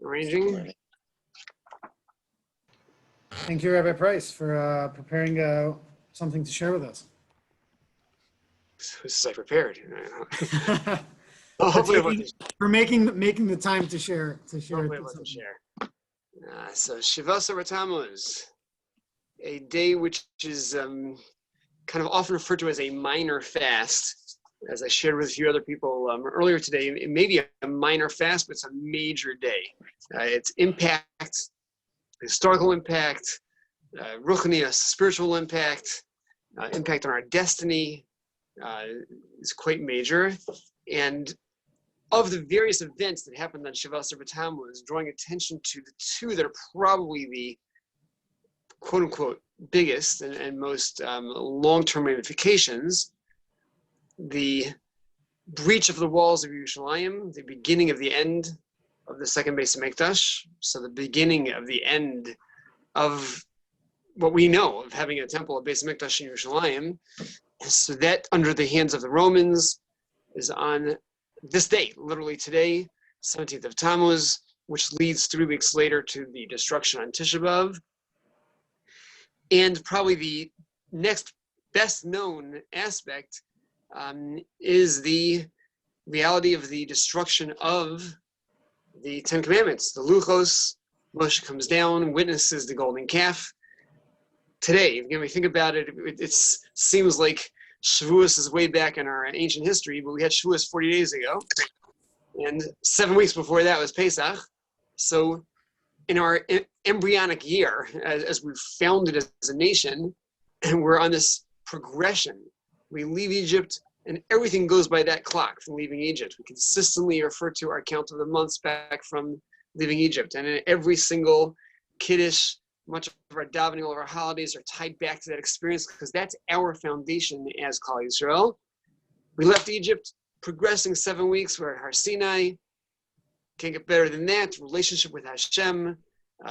arranging. Thank you, Rabbi Preis, for preparing something to share with us. This is I prepared. Hopefully for making the time to share. Hopefully able to share. So Shivasa Tammuz, a day which is kind of often referred to as a minor fast. As I shared with a few other people earlier today, it may be a minor fast, but it's a major day. Its impact, historical impact, ruchnius, spiritual impact, impact on our destiny is quite major. And of the various events that happened on Shivasa Tammuz, drawing attention to the two that are probably the quote-unquote biggest and most long-term ramifications, the breach of the walls of Yerushalayim, the beginning of the end of the second Beis HaMikdash, so the beginning of the end of what we know of having a temple of Beis HaMikdash in Yerushalayim. So that, under the hands of the Romans, is on this day, literally today, 17th of Tammuz, which leads 3 weeks later to the destruction on Tisha B'Av. And probably the next best known aspect is the reality of the destruction of the Ten Commandments, the Luchos. Moshe comes down, witnesses the golden calf. Today, again, we think about it, it seems like Shavuos is way back in our ancient history, but we had Shavuos 40 days ago, and 7 weeks before that was Pesach. So in our embryonic year, as we've founded as a nation, and we're on this progression. We leave Egypt, and everything goes by that clock from leaving Egypt. We consistently refer to our count of the months back from leaving Egypt. And in every single Kiddush, much of our davening, all of our holidays are tied back to that experience because that's our foundation as Kollel Yisrael. We left Egypt, progressing 7 weeks. We're at Har Sinai. Can't get better than that. Relationship with Hashem,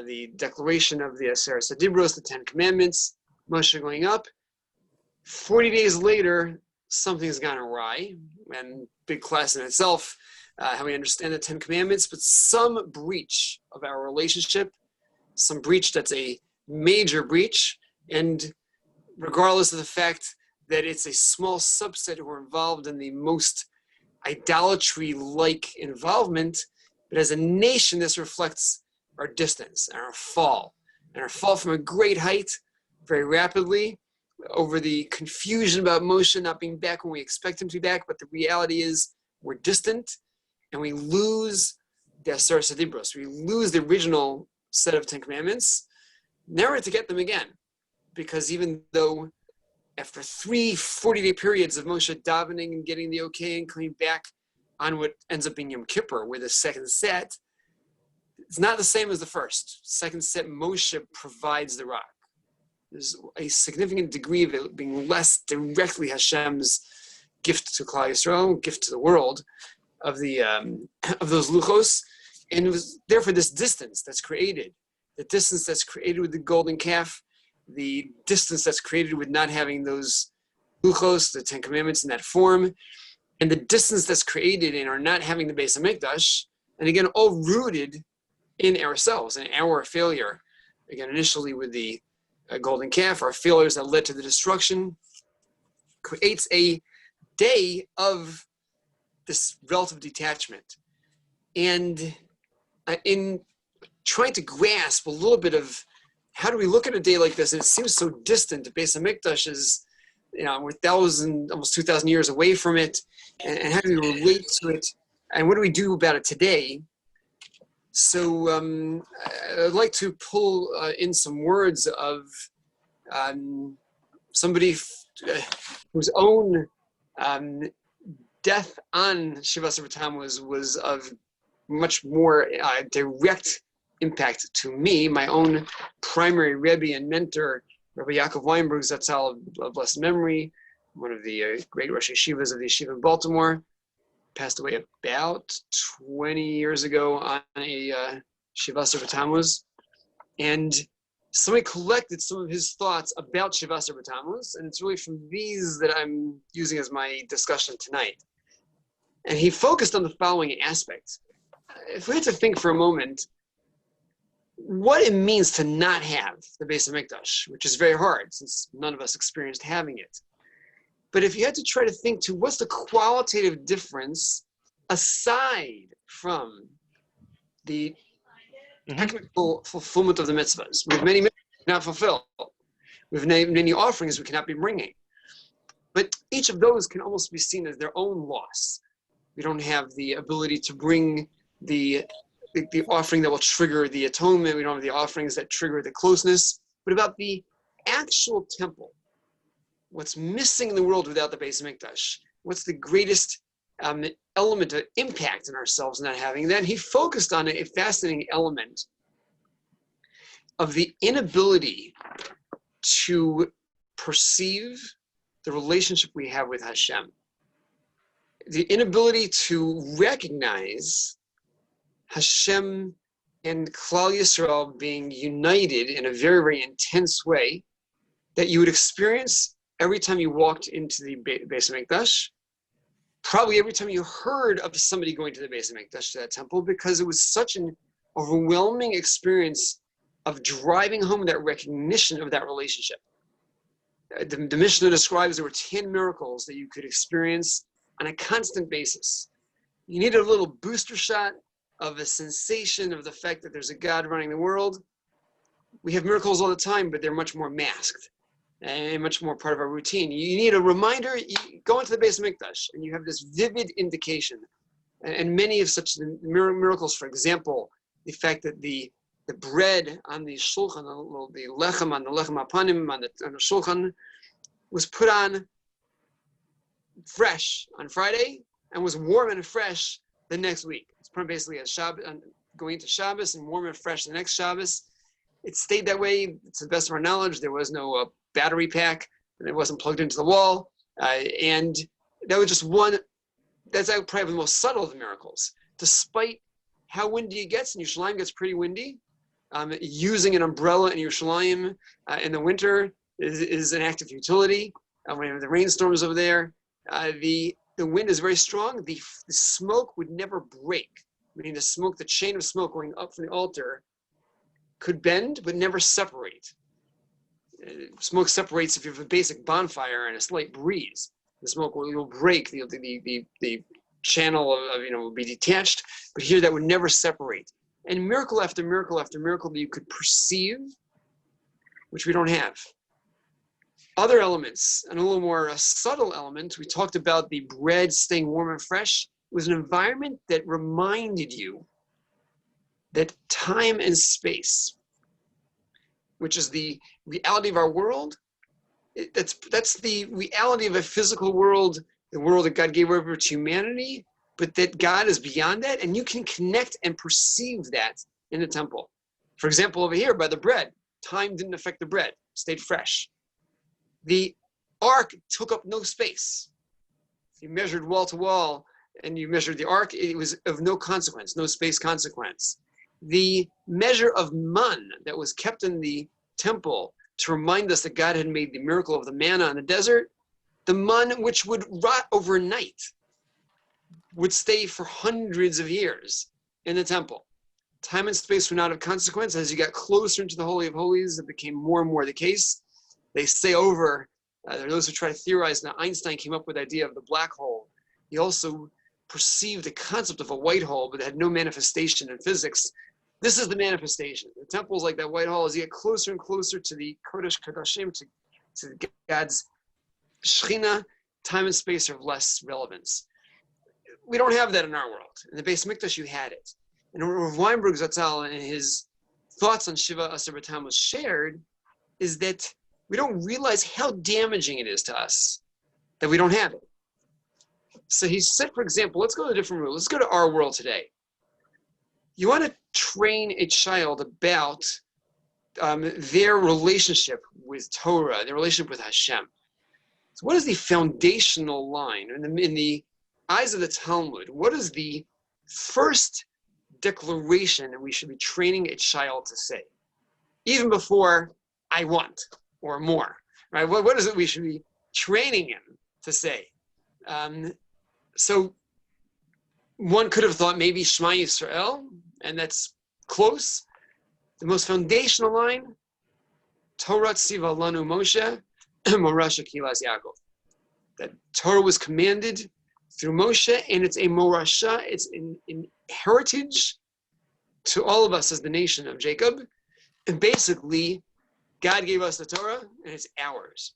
the declaration of the Aseret Adibros, the Ten Commandments, Moshe going up. 40 days later, something's gone awry, and big class in itself, how we understand the Ten Commandments, but some breach of our relationship, some breach that's a major breach, and regardless of the fact that it's a small subset who are involved in the most idolatry-like involvement, but as a nation, this reflects our distance and our fall from a great height very rapidly over the confusion about Moshe not being back when we expect him to be back, but the reality is we're distant and we lose the Aseret Adibros. We lose the original set of Ten Commandments, never to get them again, because even though after 3 40-day periods of Moshe davening and getting the okay and coming back on what ends up being Yom Kippur with a second set, it's not the same as the first. Second set, Moshe provides the rock. There's a significant degree of it being less directly Hashem's gift to Kollel Yisrael, gift to the world, of the of those luchos, and it was therefore this distance that's created, the distance that's created with the golden calf, the distance that's created with not having those luchos, the Ten Commandments in that form, and the distance that's created in our not having the Beis HaMikdash, and again, all rooted in ourselves and our failure. Again, initially with the golden calf, our failures that led to the destruction, creates a day of this relative detachment. And in trying to grasp a little bit of how do we look at a day like this, and it seems so distant. The Beis HaMikdash is, we're almost 2,000 years away from it, and how do we relate to it, and what do we do about it today? So I'd like to pull in some words of somebody whose own death on Shivasa Tammuz was of much more direct impact to me. My own primary Rabbi and mentor, Rabbi Yaakov Weinberg, Zatzal of blessed memory, one of the great Rosh Yeshivas of the Yeshiva in Baltimore, passed away about 20 years ago on a Shivasa Tammuz. And somebody collected some of his thoughts about Shivasa Tammuz, and it's really from these that I'm using as my discussion tonight. And he focused on the following aspects. if we had to think for a moment, what it means to not have the Beis Hamikdash, which is very hard since none of us experienced having it. But if you had to try to think to what's the qualitative difference aside from the technical fulfillment of the mitzvahs. We have many mitzvahs we cannot fulfill. We have many offerings we cannot be bringing. But each of those can almost be seen as their own loss. We don't have the ability to bring the offering that will trigger the atonement. We don't have the offerings that trigger the closeness. But about the actual temple, what's missing in the world without the Beis Hamikdash? What's the greatest element of impact in ourselves not having that? He focused on a fascinating element of the inability to perceive the relationship we have with Hashem. The inability to recognize Hashem and Klal Yisrael being united in a very, very intense way that you would experience every time you walked into the Beis Hamikdash, probably every time you heard of somebody going to the Beis Hamikdash, to that temple, because it was such an overwhelming experience of driving home that recognition of that relationship. The Mishnah describes there were 10 miracles that you could experience on a constant basis. You needed a little booster shot of a sensation of the fact that there's a God running the world. We have miracles all the time, but they're much more masked and much more part of our routine. You need a reminder. You go into the Beis Hamikdash and you have this vivid indication. And many of such miracles, for example, the fact that the bread on the shulchan, the lechem on the lechem apanim on the shulchan, was put on fresh on Friday and was warm and fresh the next week. It's basically a Shabbos, going into Shabbos and warm and fresh the next Shabbos. It stayed that way. To the best of our knowledge, there was no battery pack, and it wasn't plugged into the wall. And that was just one. That's probably the most subtle of the miracles. Despite how windy it gets, and Yerushalayim gets pretty windy, using an umbrella in Yerushalayim in the winter is an act of futility. When the rainstorms over there, the wind is very strong. The smoke would never break. Meaning the chain of smoke going up from the altar could bend but never separate. Smoke separates if you have a basic bonfire and a slight breeze. The smoke will break. The channel will be detached. But here that would never separate. And miracle after miracle after miracle that you could perceive, which we don't have. Other elements, and a little more subtle element, we talked about the bread staying warm and fresh. It was an environment that reminded you that time and space, which is the reality of our world, that's the reality of a physical world, the world that God gave over to humanity, but that God is beyond that, and you can connect and perceive that in the temple. For example, over here by the bread, time didn't affect the bread, stayed fresh. The ark took up no space. If you measured wall to wall and you measured the ark, it was of no consequence, no space consequence. The measure of man that was kept in the temple to remind us that God had made the miracle of the manna in the desert, the man which would rot overnight, would stay for hundreds of years in the temple. Time and space were not of consequence. As you got closer into the Holy of Holies, it became more and more the case. They say over, there are those who try to theorize. Now Einstein came up with the idea of the black hole. He also perceived the concept of a white hole, but it had no manifestation in physics. This is the manifestation. The temple is like that white hole. As you get closer and closer to the Kodesh Kodashim, to God's Shechina, time and space are of less relevance. We don't have that in our world. In the Beis Hamikdash, you had it. And Rav Weinberg Zatzal, in his thoughts on Shiva Asar B'Tammuz shared, is that we don't realize how damaging it is to us that we don't have it. So he said, for example, let's go to a different world. Let's go to our world today. You want to train a child about their relationship with Torah, their relationship with Hashem. So what is the foundational line in the eyes of the Talmud? What is the first declaration that we should be training a child to say? Even before I want or more, right? What is it we should be training him to say? So One could have thought maybe Shema Yisrael, and that's close. The most foundational line, Torah Tziva Lanu Moshe, Morasha Kilas Yaakov. That Torah was commanded through Moshe, and it's a morasha, it's an heritage to all of us as the nation of Jacob. And basically, God gave us the Torah, and it's ours.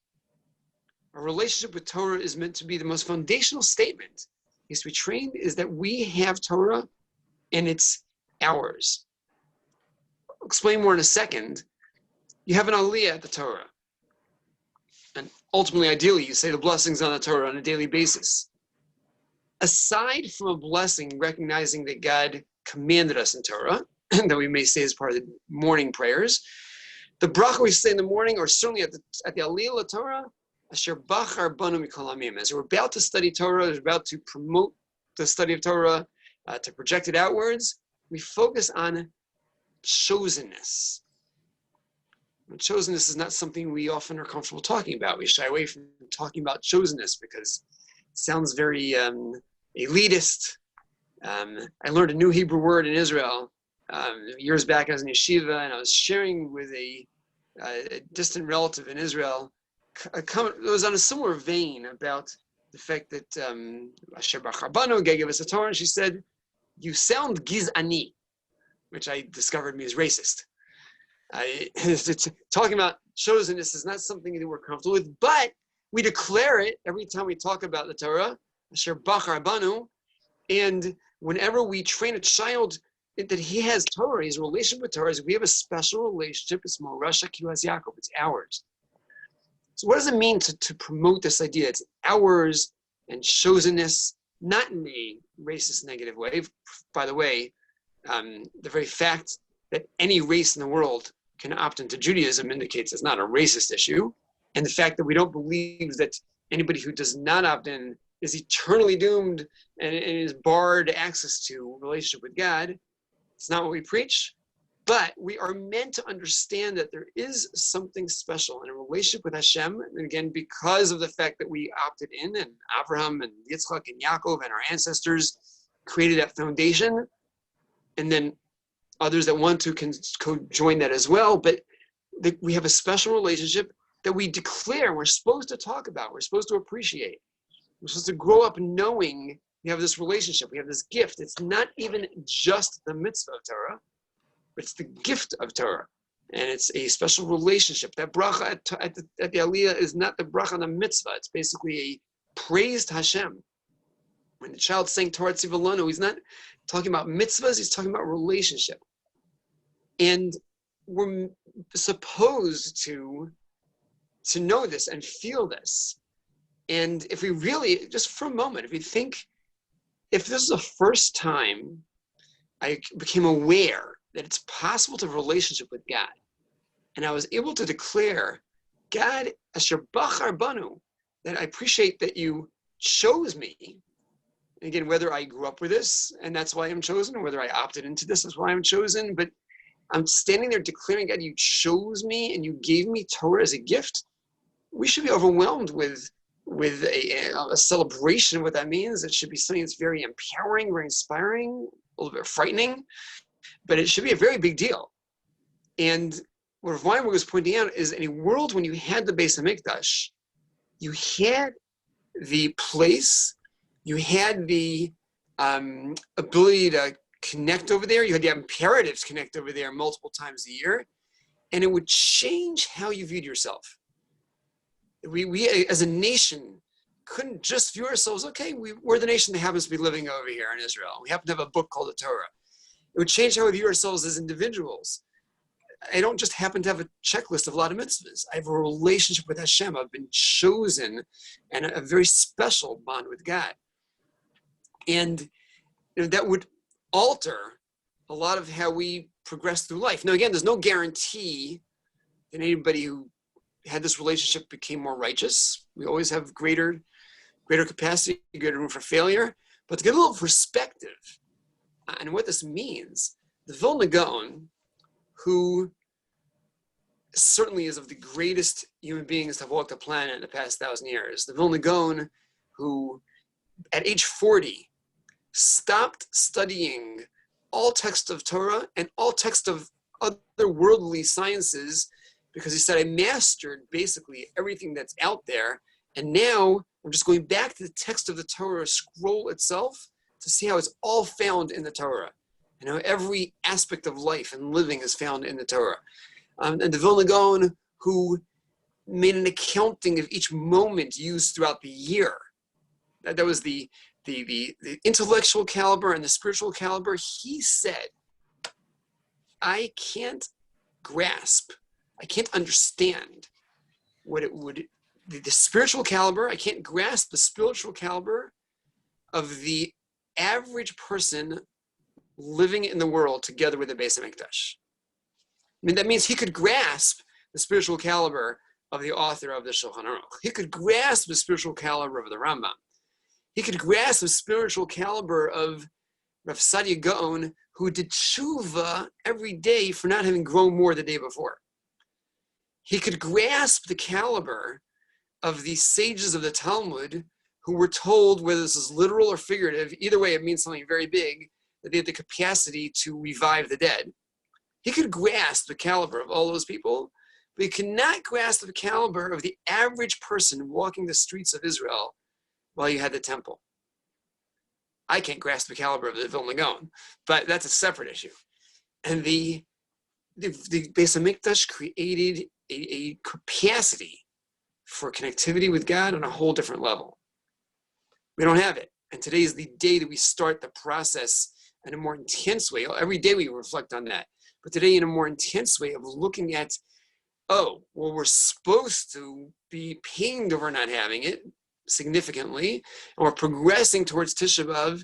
Our relationship with Torah is meant to be the most foundational statement. Is to be trained is that we have Torah, and it's ours. I'll explain more in a second. You have an aliyah at the Torah. And ultimately, ideally, you say the blessings on the Torah on a daily basis. Aside from a blessing, recognizing that God commanded us in Torah, that we may say as part of the morning prayers, the bracha we say in the morning, or certainly at the aliyah Torah, Asher Bachar Banu Mikol Hamim. As we're about to study Torah, we're about to promote the study of Torah, to project it outwards, we focus on chosenness. And chosenness is not something we often are comfortable talking about. We shy away from talking about chosenness because it sounds very elitist. I learned a new Hebrew word in Israel years back. I was in yeshiva and I was sharing with a distant relative in Israel. It was on a similar vein about the fact that Asher Bacharbanu gave us a Torah, and she said, "You sound gizani," which I discovered means racist. Talking about chosenness is not something that we're comfortable with, but we declare it every time we talk about the Torah, Asher Bachar Banu, and whenever we train a child that he has Torah, his relationship with Torah is we have a special relationship. It's Morasha Kilas Yaakov. It's ours. So what does it mean to promote this idea? It's ours and chosenness, not in a racist, negative way. By the way, the very fact that any race in the world can opt into Judaism indicates it's not a racist issue. And the fact that we don't believe that anybody who does not opt in is eternally doomed and is barred access to relationship with God, it's not what we preach. But we are meant to understand that there is something special in a relationship with Hashem. And again, because of the fact that we opted in, and Abraham and Yitzchak and Yaakov and our ancestors created that foundation, and then others that want to can join that as well. But we have a special relationship that we declare, we're supposed to talk about, we're supposed to appreciate. We're supposed to grow up knowing we have this relationship, we have this gift. It's not even just the mitzvah of Torah, it's the gift of Torah. And it's a special relationship. That bracha at the aliyah is not the bracha on the mitzvah. It's basically a praise to Hashem. When the child's saying Torah Tziva Lanu, he's not talking about mitzvahs, he's talking about relationship. And we're supposed to know this and feel this. And if we really, just for a moment, if we think, if this is the first time I became aware that it's possible to have a relationship with God, and I was able to declare, God, Asher Bachar Banu, that I appreciate that you chose me. And again, whether I grew up with this, and that's why I'm chosen, or whether I opted into this, that's why I'm chosen, but I'm standing there declaring, God, you chose me and you gave me Torah as a gift. We should be overwhelmed with a celebration of what that means. It should be something that's very empowering, very inspiring, a little bit frightening, but it should be a very big deal. And what Weinberg was pointing out is in a world when you had the Beis HaMikdash, you had the place, you had the ability to connect over there, you had the imperatives connect over there multiple times a year, and it would change how you viewed yourself. We as a nation couldn't just view ourselves, okay, we're the nation that happens to be living over here in Israel. We happen to have a book called the Torah. It would change how we view ourselves as individuals. I don't just happen to have a checklist of a lot of mitzvahs. I have a relationship with Hashem. I've been chosen and a very special bond with God. And that would alter a lot of how we progress through life. Now, again, there's no guarantee that anybody who had this relationship became more righteous. We always have greater capacity, greater room for failure. But to get a little perspective on what this means, the Vilna Gaon, who certainly is of the greatest human beings to have walked the planet in the past 1,000 years, the Vilna Gaon, who at age 40 stopped studying all text of Torah and all text of other worldly sciences, because he said, I mastered basically everything that's out there. And now I'm just going back to the text of the Torah scroll itself to see how it's all found in the Torah. And how every aspect of life and living is found in the Torah. And the Vilna Gaon, who made an accounting of each moment used throughout the year. That was the intellectual caliber and the spiritual caliber. He said, I can't grasp, I can't understand what it would, the spiritual caliber, I can't grasp the spiritual caliber of the average person living in the world together with the Beis HaMikdash. I mean, that means he could grasp the spiritual caliber of the author of the Shulchan Aruch. He could grasp the spiritual caliber of the Rambam. He could grasp the spiritual caliber of Rav Sadia Gaon, who did tshuva every day for not having grown more the day before. He could grasp the caliber of the sages of the Talmud who were told, whether this is literal or figurative, either way it means something very big, that they had the capacity to revive the dead. He could grasp the caliber of all those people, but he could not grasp the caliber of the average person walking the streets of Israel while you had the temple. I can't grasp the caliber of the Vilna Gaon, but that's a separate issue. And the Beis HaMikdash created a capacity for connectivity with God on a whole different level. We don't have it. And today is the day that we start the process in a more intense way. Every day we reflect on that. But today in a more intense way of looking at, oh, well, we're supposed to be pained over not having it significantly, and we're progressing towards Tisha B'Av.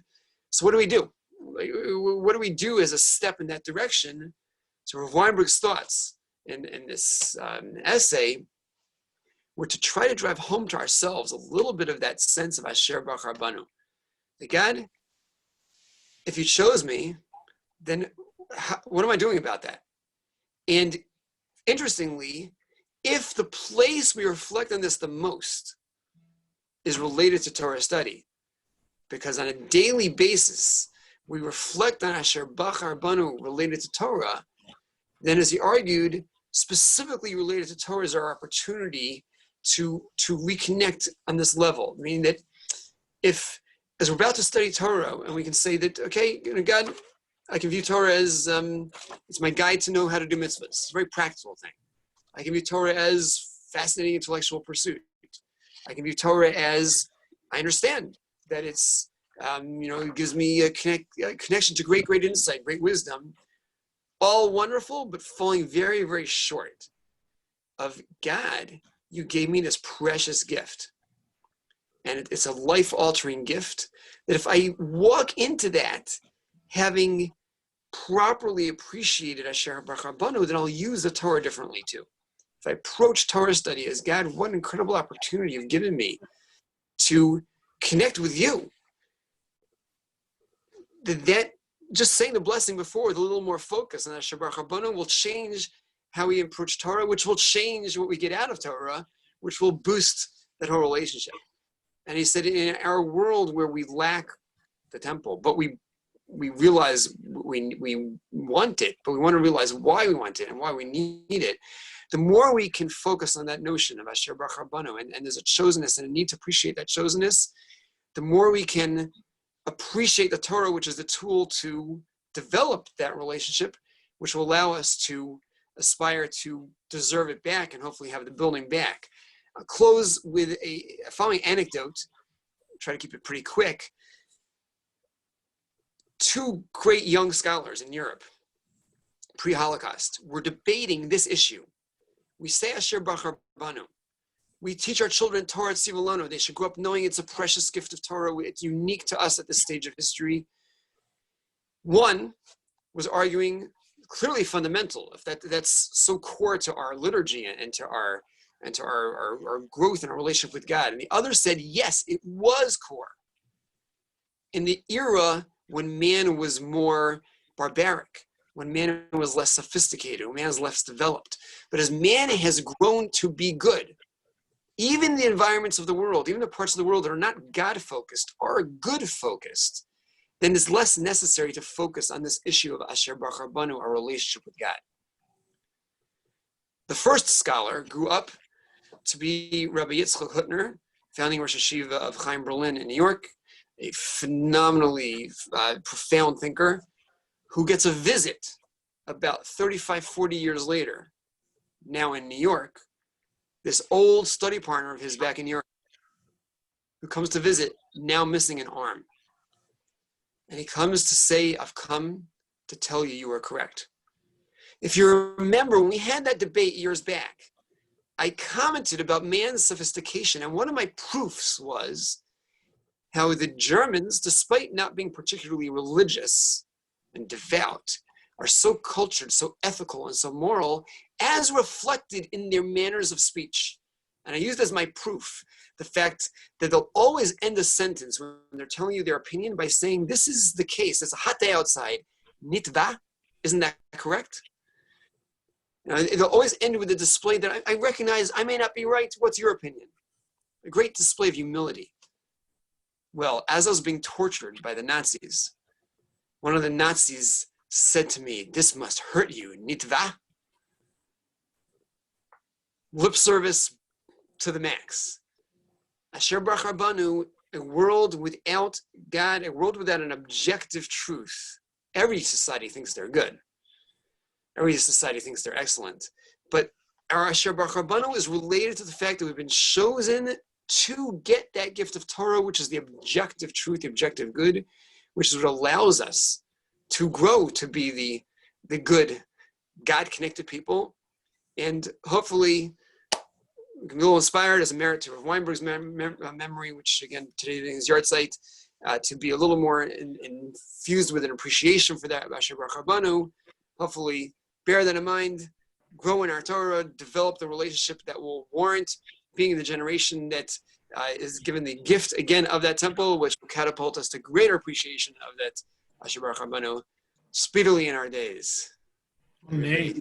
So what do we do? What do we do as a step in that direction? So Rav Weinberg's thoughts in this essay were to try to drive home to ourselves a little bit of that sense of Asher Bachar Banu. That God, if you chose me, then what am I doing about that? And interestingly, if the place we reflect on this the most is related to Torah study, because on a daily basis, we reflect on Asher Bachar Banu related to Torah, then as he argued, specifically related to Torah is our opportunity to reconnect on this level. Meaning that if, as we're about to study Torah, and we can say that, okay, God, I can view Torah as, it's my guide to know how to do mitzvahs. It's a very practical thing. I can view Torah as fascinating intellectual pursuit. I can view Torah as, I understand that it's, it gives me a connection to great insight, great wisdom. All wonderful, but falling very, very short of God. You gave me this precious gift. And it's a life-altering gift that if I walk into that having properly appreciated Asher Bachar Banu, then I'll use the Torah differently too. If I approach Torah study as, God, what an incredible opportunity you've given me to connect with you. That just saying the blessing before with a little more focus on Asher Bachar Banu will change how we approach Torah, which will change what we get out of Torah, which will boost that whole relationship. And he said, in our world where we lack the temple, but we realize we want it, but we want to realize why we want it and why we need it. The more we can focus on that notion of Asher Bachar Banu, and there's a chosenness and a need to appreciate that chosenness, the more we can appreciate the Torah, which is the tool to develop that relationship, which will allow us to aspire to deserve it back and hopefully have the building back. I'll close with a following anecdote. I'll try to keep it pretty quick. Two great young scholars in Europe, pre-Holocaust, were debating this issue. We say Asher Bachar Banu. We teach our children Torah at Sivalonu. They should grow up knowing it's a precious gift of Torah. It's unique to us at this stage of history. One was arguing clearly fundamental, if that's so core to our liturgy and to our growth and our relationship with God. And the other said, yes, it was core. In the era when man was more barbaric, when man was less sophisticated, when man was less developed. But as man has grown to be good, even the environments of the world, even the parts of the world that are not God-focused, are good-focused, then it's less necessary to focus on this issue of Asher Baruch Rabanu, our relationship with God. The first scholar grew up to be Rabbi Yitzchak Hutner, founding Rosh Hashiva of Chaim Berlin in New York, a phenomenally profound thinker who gets a visit about 35, 40 years later, now in New York, this old study partner of his back in New York, who comes to visit, now missing an arm. And he comes to say, I've come to tell you are correct. If you remember, when we had that debate years back, I commented about man's sophistication, and one of my proofs was how the Germans, despite not being particularly religious and devout, are so cultured, so ethical, and so moral, as reflected in their manners of speech. And I used as my proof the fact that they'll always end a sentence when they're telling you their opinion by saying, this is the case, it's a hot day outside, nitva, isn't that correct? They'll always end with a display that I recognize I may not be right, what's your opinion? A great display of humility. Well, as I was being tortured by the Nazis, one of the Nazis said to me, this must hurt you, nitva. Lip service to the max. Asher Baruch Rabanu, a world without God, a world without an objective truth. Every society thinks they're good. Every society thinks they're excellent. But our Asher Baruch Rabanu is related to the fact that we've been chosen to get that gift of Torah, which is the objective truth, the objective good, which is what allows us to grow to be the good, God-connected people. And hopefully, we can be a little inspired as a merit to Rav Weinberg's memory, which again, today is yard site, to be a little more infused with an appreciation for that, Asher Baruch Rabanu. Hopefully, bear that in mind, grow in our Torah, develop the relationship that will warrant being the generation that is given the gift again of that temple, which will catapult us to greater appreciation of that Asher Baruch Rabanu speedily in our days. Amen.